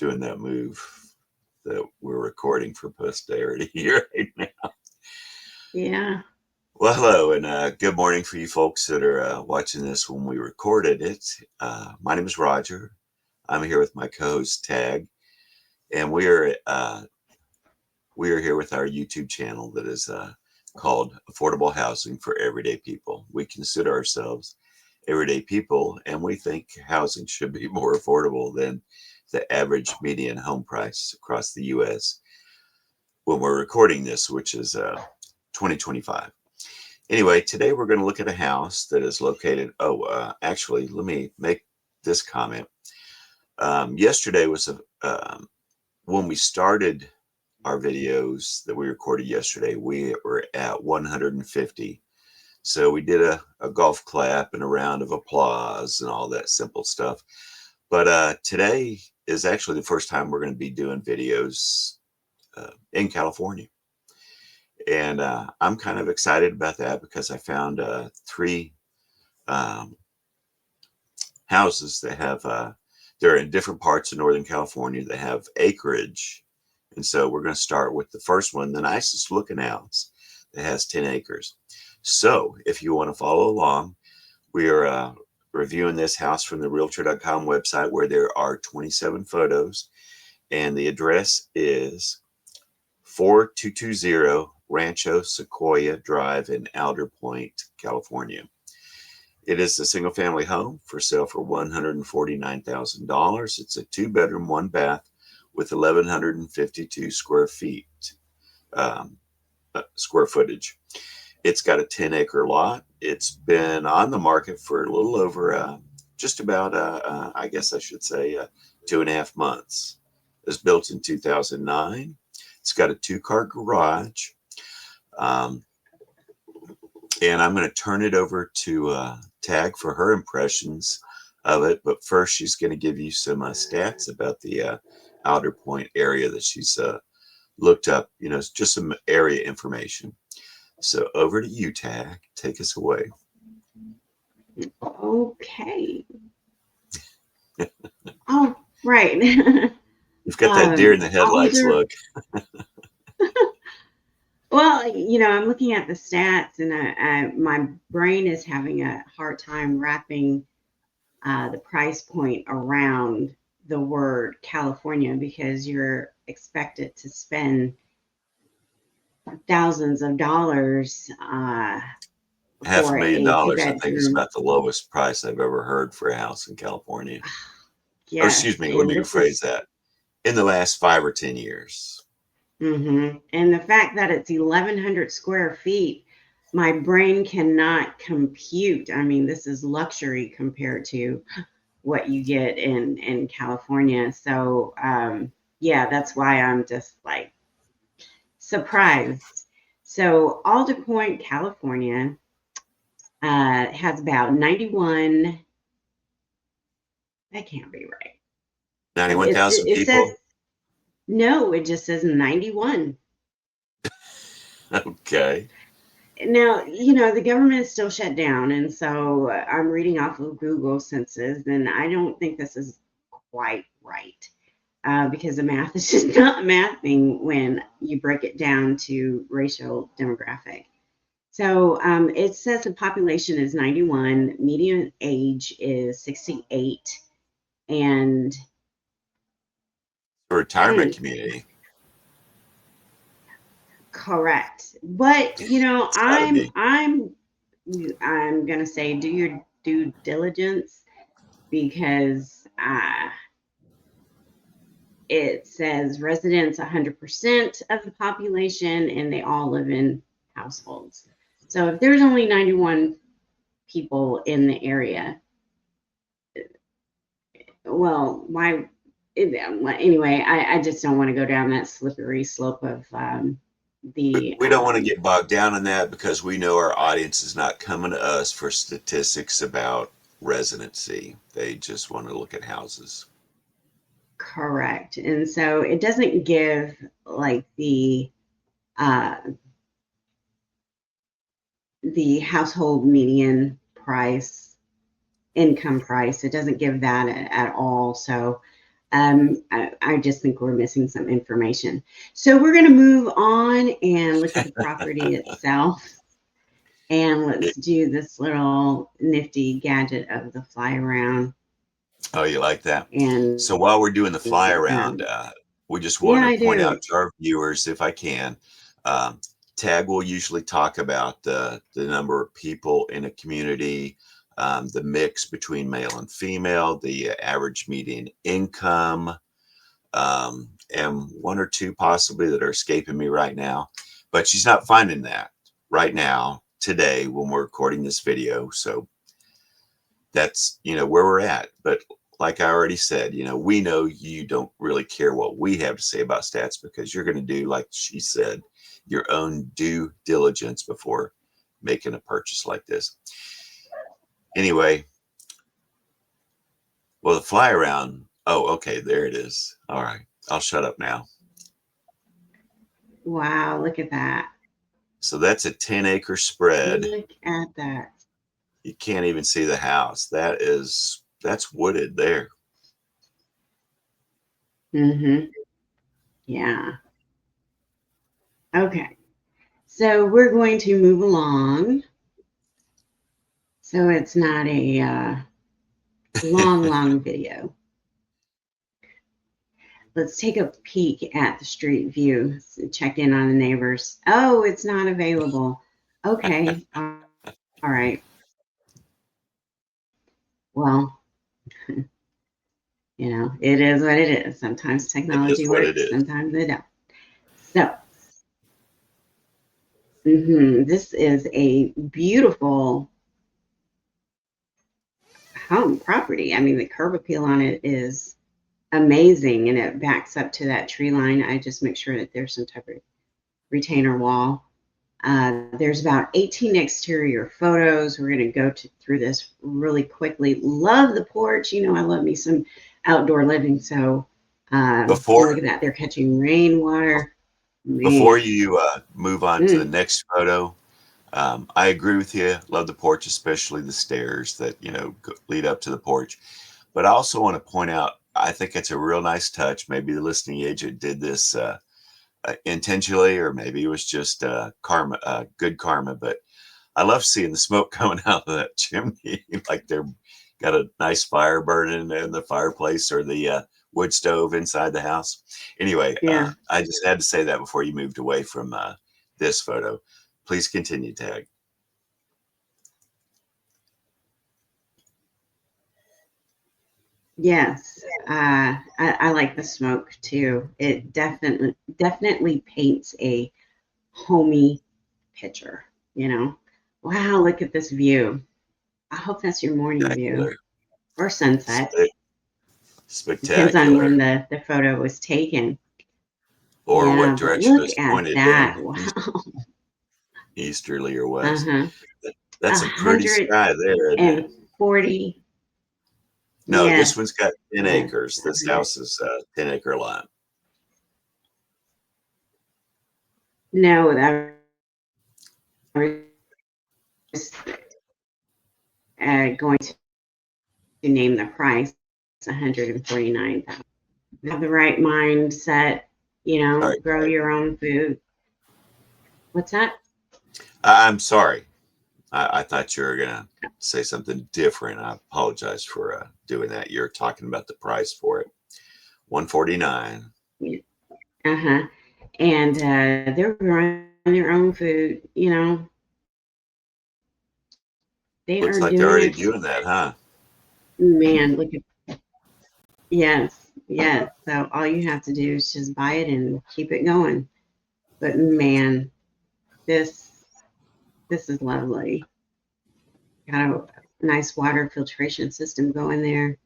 doing that move that we're recording for posterity right now. Yeah. Well, hello, and good morning for you folks that are watching this when we recorded it. My name is Roger. I'm here with my co-host Tagg, and we are here with our YouTube channel that is called Affordable Housing for Everyday People. We consider ourselves everyday people, and we think housing should be more affordable than the average median home price across the U.S. when we're recording this, which is 2025. Anyway, today we're going to look at a house that is located. Actually, let me make this comment. Yesterday was when we started our videos that we recorded yesterday, we were at 150. So we did a golf clap and a round of applause and all that simple stuff. But today is actually the first time we're going to be doing videos in California. And I'm kind of excited about that because I found 3 houses that have, they're in different parts of Northern California that have acreage. And so we're going to start with the first one, the nicest looking house that has 10 acres. So if you want to follow along, we are reviewing this house from the realtor.com website where there are 27 photos. And the address is 4220 Rancho Sequoia Drive in Alderpoint, California. It is a single family home for sale for $149,000. It's a 2-bedroom, 1-bath with 1,152 square footage. It's got a 10-acre lot. It's been on the market for a little over just about, I guess I should say, 2.5 months. It was built in 2009. It's got a 2-car garage. And I'm going to turn it over to Tagg for her impressions of it. But first, she's going to give you some stats about the Alderpoint area that she's looked up. You know, it's just some area information. So over to you, Tagg. Take us away. Okay. Oh, right. You've got that deer in the headlights look. Well, I'm looking at the stats, and my brain is having a hard time wrapping the price point around the word California, because you're expected to spend thousands of dollars. $500,000, I think, is about the lowest price I've ever heard for a house in California. Yes, or excuse me, let me rephrase that. In the last 5 or 10 years. Mm-hmm. And the fact that it's 1,100 square feet, my brain cannot compute. I mean, this is luxury compared to what you get in California. So, yeah, that's why I'm just like surprised. So Alderpoint, California has about 91. That can't be right. 91,000 people? No, it just says 91. Okay. Now, the government is still shut down, and so I'm reading off of Google Census, and I don't think this is quite right because the math is just not mathing when you break it down to racial demographic. So it says the population is 91, median age is 68, and a retirement community. Correct. But I'm gonna say do your due diligence, because it says residents 100% of the population, and they all live in households. So if there's only 91 people in the area, well, why? Anyway, I just don't want to go down that slippery slope of We don't want to get bogged down in that, because we know our audience is not coming to us for statistics about residency. They just want to look at houses. Correct. And so it doesn't give like the household median price, income price. It doesn't give that at all. So I just think we're missing some information. So we're going to move on and look at the property itself. And let's do this little nifty gadget of the fly around. Oh, you like that? And So while we're doing the fly around, we just want yeah, to I point do. out to our viewers, if I can, um, Tag will usually talk about the number of people in a community, the mix between male and female, the average median income, and one or two possibly that are escaping me right now. But she's not finding that right now, today, when we're recording this video. So that's, where we're at. But like I already said, we know you don't really care what we have to say about stats because you're going to do, like she said, your own due diligence before making a purchase like this. Anyway, well, the fly around. Oh, okay, there it is. All right, I'll shut up now. Wow, look at that. So that's a 10-acre spread. Look at that. You can't even see the house. That's wooded there. Mm-hmm. Yeah. Okay. So we're going to move along. So it's not a long video. Let's take a peek at the street view. Check in on the neighbors. Oh, it's not available. Okay. All right. Well, it is what it is. Sometimes It is technology what it works, is. sometimes it don't. So, this is a beautiful home property. I mean, the curb appeal on it is amazing, and it backs up to that tree line. I just make sure that there's some type of retainer wall. There's about 18 exterior photos. We're going to go through this really quickly. Love the porch. I love me some outdoor living. So look at that. They're catching rainwater. Before Man. you move on to the next photo, I agree with you. Love the porch, especially the stairs that lead up to the porch. But I also want to point out, I think it's a real nice touch. Maybe the listing agent did this intentionally, or maybe it was just karma, good karma. But I love seeing the smoke coming out of that chimney, like they're got a nice fire burning in the fireplace or the wood stove inside the house. Anyway, Yeah. I just had to say that before you moved away from this photo. Please continue, Tag. Yes. I like the smoke too. It definitely paints a homey picture. Wow, look at this view. I hope that's your morning view Spectacular. or sunset. Depends on Spectacular. when the photo was taken. Or what Yeah, but direction look it's at pointed that. in, Wow. easterly or west. Uh-huh. That's some pretty sky there, isn't it? 140. No, this Yes. one's got 10 Yes. acres. This house is a 10-acre lot. No, that was going to name the price. It's 149,000. Have the right mindset, Sorry, grow Tag. your own food. What's that? I'm sorry. I thought you were going to say something different. I apologize for doing that. You're talking about the price for it. 149. Uh-huh. And they're growing their own food, They Looks are like they're doing already it. doing that, huh? Man, look at yes, yes. So all you have to do is just buy it and keep it going. But man, this is lovely. Got a nice water filtration system going there.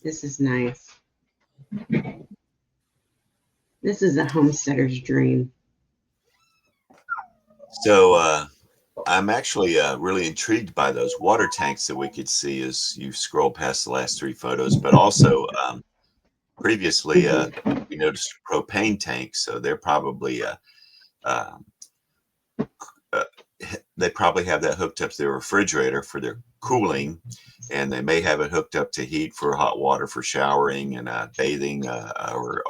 This is nice. This is a homesteader's dream. So I'm actually really intrigued by those water tanks that we could see as you scroll past the last three photos, but also previously we noticed propane tanks, so they're probably uh, they probably have that hooked up to their refrigerator for their cooling, and they may have it hooked up to heat for hot water for showering and bathing, or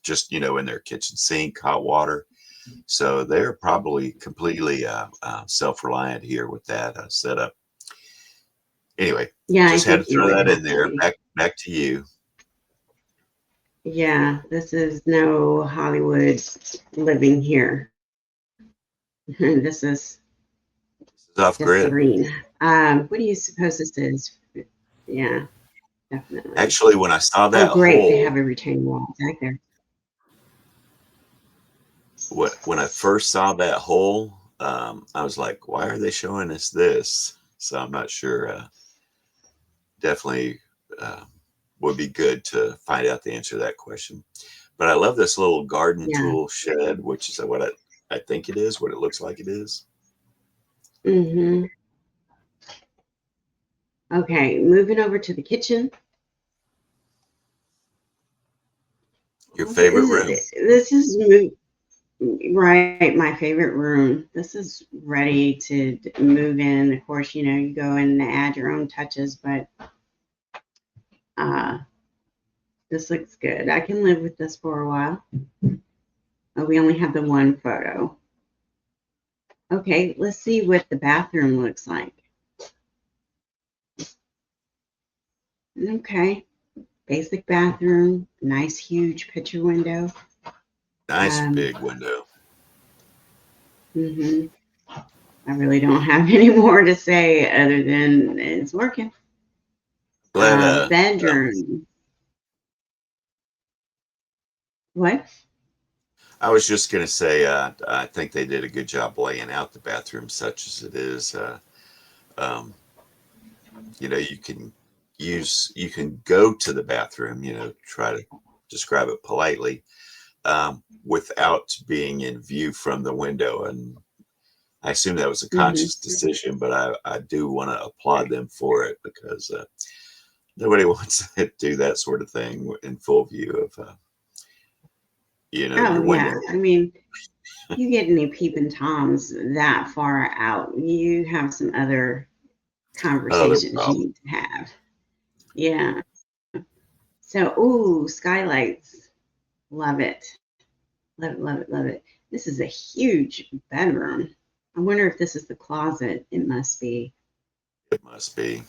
just in their kitchen sink, hot water. So they're probably completely self-reliant here with that setup. Anyway, Yeah, I just had to think you throw would that in have to there. be. Back to you. Yeah, this is no Hollywood living here. This is This is off just grid. serene. What do you suppose this is? Yeah, definitely. Actually, when I saw Oh, that great. They hole, have a retaining wall back there. when I first saw that hole, I was like, why are they showing us this? So I'm not sure. Definitely uh, would be good to find out the answer to that question. But I love this little garden Yeah. tool shed, which is what I think it is, what it looks like it is. Mm-hmm. Okay, moving over to the kitchen. Your Okay, favorite room. this is right, my favorite room. This is ready to move in. Of course, you go in and add your own touches, but uh, this looks good. I can live with this for a while. Oh, we only have the one photo. Okay, let's see what the bathroom looks like. Okay, basic bathroom, nice huge picture window. Nice Um, big window. hmm I really don't have any more to say other than it's working. Glad Bedroom. What? I was just going to say, I think they did a good job laying out the bathroom such as it is. Um, you can you can go to the bathroom, try to describe it politely, without being in view from the window. And I assume that was a Hmm conscious decision, but I do want to applaud them for it because nobody wants to do that sort of thing in full view of, Oh your window. yeah. I mean, you get any peeping toms that far out, you have some other Other conversations you problem. need to have. Yeah. So, ooh, skylights. Love it. Love it, love it, love it. This is a huge bedroom. I wonder if this is the closet. It must be. It must be.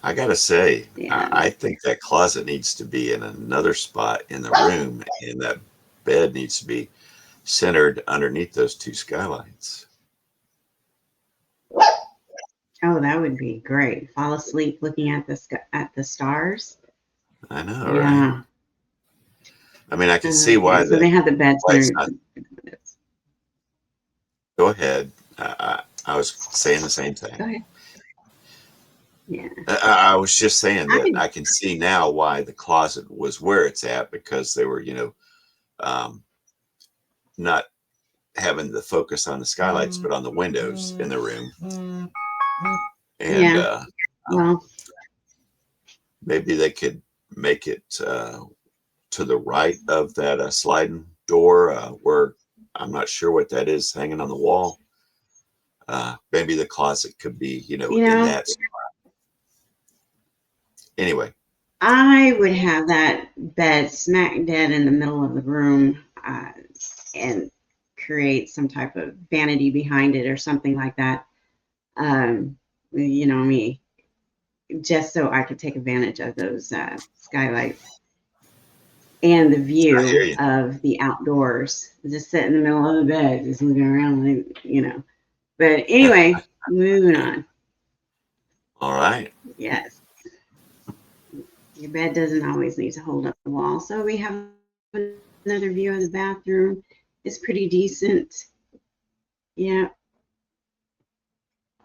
I gotta say, Yeah. I think that closet needs to be in another spot in the room, and that bed needs to be centered underneath those two skylights. Oh, that would be great. Fall asleep looking at the stars. I know, right? Yeah. I mean, I can see Okay. So they have the bed why it's center. not. Go ahead. I was saying the same thing. Go ahead. Yeah. I was just saying that I I can see now why the closet was where it's at because they were, um, not having the focus on the skylights, but on the windows in the room. And yeah. Well, maybe they could make it to the right of that sliding door where I'm not sure what that is hanging on the wall. Maybe the closet could be, you in know, that. Anyway, I would have that bed smack dead in the middle of the room, and create some type of vanity behind it or something like that. Me, just so I could take advantage of those skylights and the I hear view you. of the outdoors. Just sit in the middle of the bed, just looking around. But anyway, moving on. All right. Yes, your bed doesn't always need to hold up the wall. So we have another view of the bathroom. It's pretty decent. Yeah.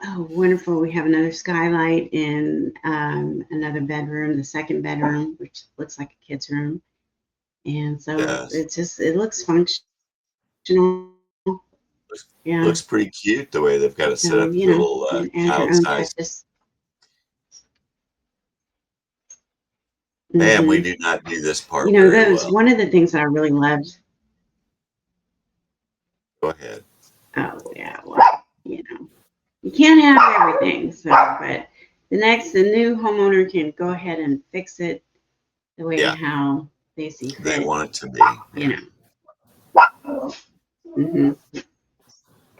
Oh, wonderful. We have another skylight in another bedroom, the second bedroom, which looks like a kid's room. And so Yes. it looks functional. Looks, Yeah. looks pretty cute the way they've got it set So, up, little you can add your own child-sized. touches. Man, we Hmm do not do this part very That was well. one of the things that I really loved. Go ahead. Oh yeah, well, you know, you can't have everything. So, but the new homeowner can go ahead and fix it the way Yeah, how they see they fit. want it to be. You Yeah. know. hmm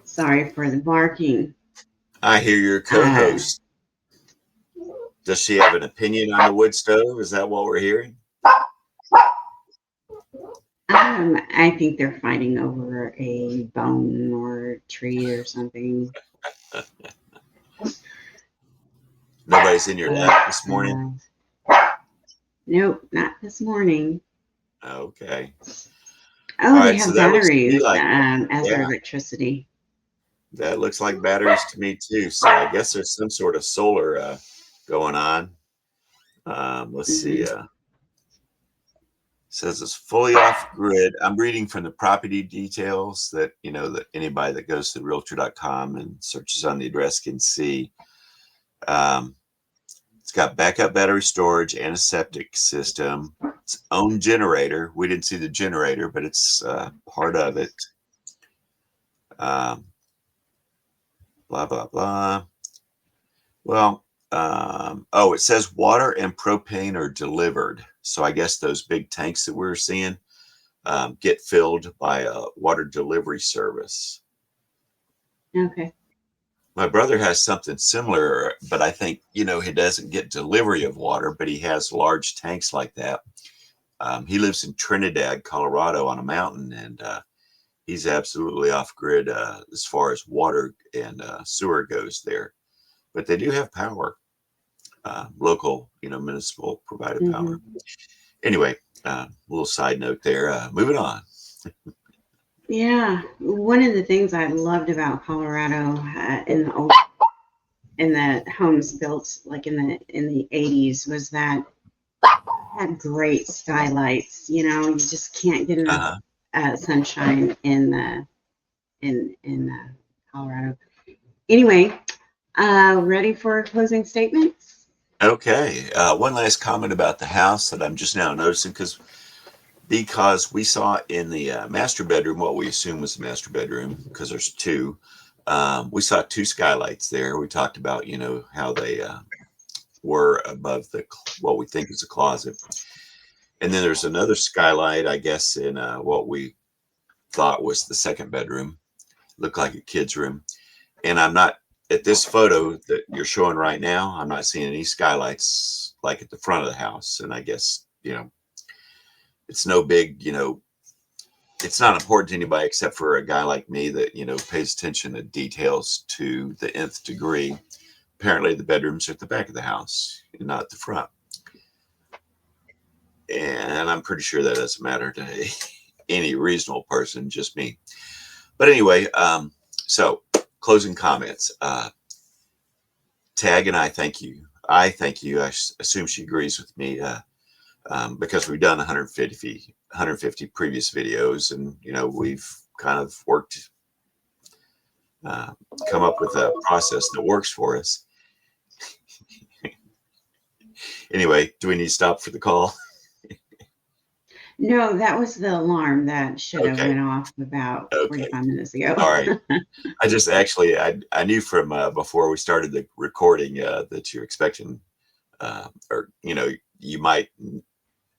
Sorry for the barking. I hear your Uh, co-host. Does she have an opinion on the wood stove? Is that what we're hearing? I think they're fighting over a bone or a tree or something. Nobody's in your But lap this morning? nope, not this morning. Okay. All Oh, they right. So have that looks to me batteries like, as their yeah, electricity. that looks like batteries to me too. So I guess there's some sort of solar going on. Let's see. hmm Says it's fully off grid. I'm reading from the property details that, that anybody that goes to realtor.com and searches on the address can see. Um, it's got backup battery storage and a septic system. Its own generator. We didn't see the generator, but it's part of it. Um, blah, blah, blah. Well, oh, it says water and propane are delivered. So I guess those big tanks that we're seeing get filled by a water delivery service. Okay. My brother has something similar, but I think, he doesn't get delivery of water, but he has large tanks like that. He lives in Trinidad, Colorado on a mountain, and he's absolutely off grid as far as water and sewer goes there. But they do have power, local, municipal provided hmm power. Anyway, little side note there. Moving on. Yeah, one of the things I loved about Colorado in the homes built like in the 80s was that had great skylights. You know, you just can't get enough Uh-huh. sunshine in Colorado. Anyway, ready for closing statements? Okay. One last comment about the house that I'm just now noticing because we saw in the master bedroom what we assume was the master bedroom because there's two. We saw two skylights there. We talked about how they were above the what we think is a closet, and then there's another skylight, I guess, in what we thought was the second bedroom. Looked like a kid's room, and I'm not at this photo that you're showing right now. I'm not seeing any skylights like at the front of the house, and I guess it's no big it's not important to anybody except for a guy like me that pays attention to details to the nth degree. Apparently the bedrooms are at the back of the house and not the front, and I'm pretty sure that doesn't matter to any reasonable person, just me. But anyway, so closing comments. Tagg and I thank you. I assume she agrees with me because we've done 150 previous videos, and we've kind of worked, uh, come up with a process that works for us. Anyway, do we need to stop for the call? No, that was the alarm that should have Okay. went off about Okay. 45 minutes ago. All right. I just actually I knew from before we started the recording that you're expecting or you might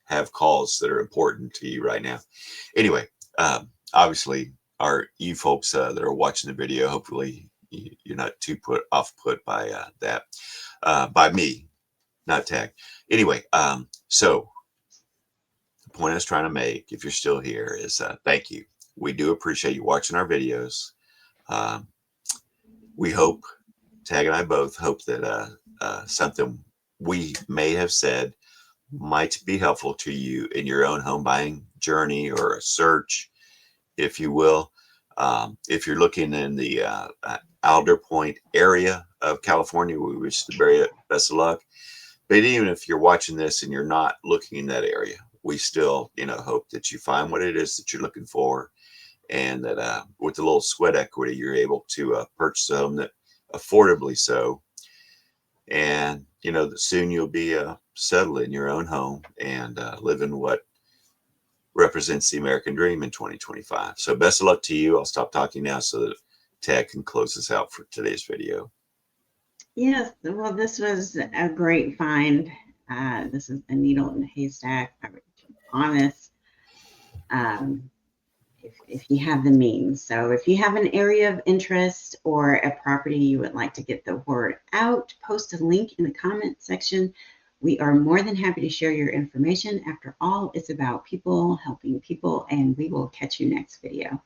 have calls that are important to you right now. Anyway, obviously, you folks that are watching the video, hopefully you're not too put by that, by me, not Tagg. Anyway, so the point I was trying to make, if you're still here, is thank you. We do appreciate you watching our videos. Um, we hope, Tagg and I both hope that something we may have said might be helpful to you in your own home buying journey or a search, if you will. If you're looking in the Alderpoint area of California, we wish the very best of luck. But even if you're watching this and you're not looking in that area, we still, hope that you find what it is that you're looking for, and that with a little sweat equity, you're able to purchase a home that affordably so, and that soon you'll be settled in your own home and living what represents the American dream in 2025. So best of luck to you. I'll stop talking now so that Tagg can close us out for today's video. Yes, well, this was a great find. This is a needle in a haystack. I would be honest. Um, if you have the means. So if you have an area of interest or a property you would like to get the word out, post a link in the comment section. We are more than happy to share your information. After all, it's about people helping people, and we will catch you next video.